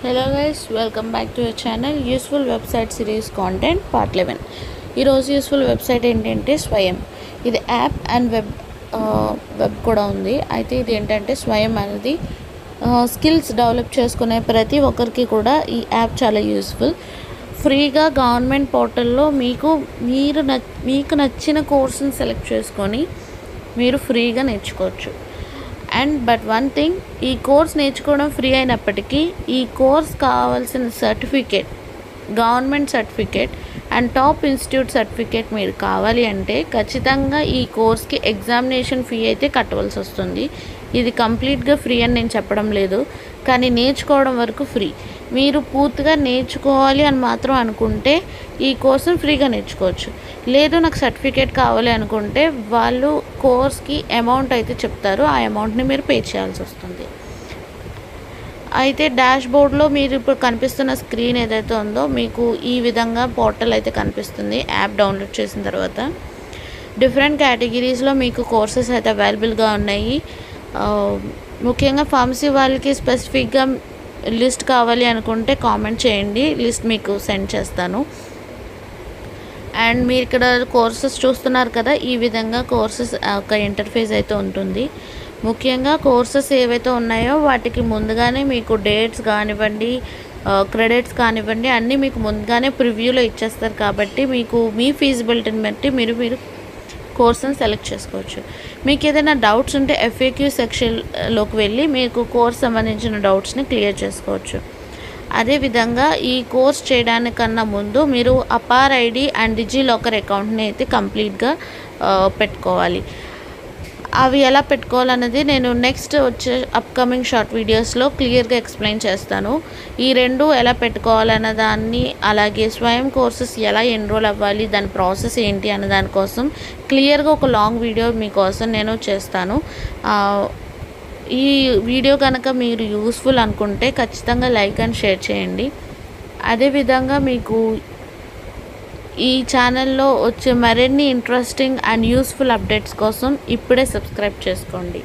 Hello guys, welcome back to your channel Useful Website Series Content Part 11. ఈరోజు useful website ఏంటంటే స్వయం. ఇది app and web కూడా ఉంది. అయితే ఇది ఏంటంటే స్వయం అనేది స్కిల్స్ డెవలప్ చేసుకునే ప్రతి ఒక్కరికి కూడా ఈ యాప్ చాలా యూస్ఫుల్. ఫ్రీగా గవర్నమెంట్ పోర్టల్లో మీకు నచ్చిన కోర్సుని సెలెక్ట్ చేసుకొని మీరు ఫ్రీగా నేర్చుకోవచ్చు. బట్ వన్ థింగ్, ఈ కోర్స్ నేర్చుకోవడం ఫ్రీ అయినప్పటికీ ఈ కోర్స్ కావాల్సిన certificate, government certificate and top institute certificate మీరు కావాలి అంటే ఖచ్చితంగా ఈ కోర్స్కి ఎగ్జామినేషన్ ఫీ అయితే కట్టవలసి వస్తుంది. ఇది కంప్లీట్గా ఫ్రీ అని నేను చెప్పడం లేదు, కానీ నేర్చుకోవడం వరకు ఫ్రీ. మీరు పూర్తిగా నేర్చుకోవాలి అని మాత్రం అనుకుంటే ఈ కోర్సును ఫ్రీగా నేర్చుకోవచ్చు. లేదు నాకు సర్టిఫికేట్ కావాలి అనుకుంటే వాళ్ళు కోర్స్కి అమౌంట్ అయితే చెప్తారు, ఆ అమౌంట్ని మీరు పే చేయాల్సి వస్తుంది. అయితే డాష్ బోర్డ్లో మీరు ఇప్పుడు కనిపిస్తున్న స్క్రీన్ ఏదైతే ఉందో మీకు ఈ విధంగా పోర్టల్ అయితే కనిపిస్తుంది. యాప్ డౌన్లోడ్ చేసిన తర్వాత డిఫరెంట్ కేటగిరీస్లో మీకు కోర్సెస్ అయితే అవైలబుల్గా ఉన్నాయి. ముఖ్యంగా ఫార్మసీ వాళ్ళకి స్పెసిఫిక్గా లిస్ట్ కావాలి అనుకుంటే కామెంట్ చేయండి, లిస్ట్ మీకు సెండ్ చేస్తాను. అండ్ మీరు ఇక్కడ కోర్సెస్ చూస్తున్నారు కదా, ఈ విధంగా కోర్సెస్ ఒక ఇంటర్ఫేస్ అయితే ఉంటుంది. ముఖ్యంగా కోర్సెస్ ఏవైతే ఉన్నాయో వాటికి ముందుగానే మీకు డేట్స్ కానివ్వండి, క్రెడిట్స్ కానివ్వండి అన్నీ మీకు ముందుగానే ప్రివ్యూలో ఇచ్చేస్తారు. కాబట్టి మీకు మీ ఫీజిబిలిటీని బట్టి మీరు కోర్సును సెలెక్ట్ చేసుకోవచ్చు. మీకు ఏదైనా డౌట్స్ ఉంటే FAQ సెక్షన్లోకి వెళ్ళి మీకు కోర్స్ సంబంధించిన డౌట్స్ని క్లియర్ చేసుకోవచ్చు. అదేవిధంగా ఈ కోర్స్ చేయడానికన్నా ముందు మీరు అపార్ ఐడి అండ్ డిజిలాకర్ అకౌంట్ని అయితే కంప్లీట్గా పెట్టుకోవాలి. అవి ఎలా పెట్టుకోవాలన్నది నేను నెక్స్ట్ వచ్చే అప్కమింగ్ షార్ట్ వీడియోస్లో క్లియర్గా ఎక్స్ప్లెయిన్ చేస్తాను. ఈ రెండు ఎలా పెట్టుకోవాలన్న దాన్ని, అలాగే స్వయం కోర్సెస్ ఎలా ఎన్రోల్ అవ్వాలి, దాని ప్రాసెస్ ఏంటి అన్న దానికోసం క్లియర్గా ఒక లాంగ్ వీడియో మీకోసం నేను చేస్తాను. ఈ వీడియో కనుక మీరు యూస్ఫుల్ అనుకుంటే ఖచ్చితంగా లైక్ అండ్ షేర్ చేయండి. అదేవిధంగా మీకు ఈ ఛానల్లో వచ్చే మరిన్ని ఇంట్రెస్టింగ్ అండ్ యూస్ఫుల్ అప్డేట్స్ కోసం ఇప్పుడే సబ్స్క్రైబ్ చేసుకోండి.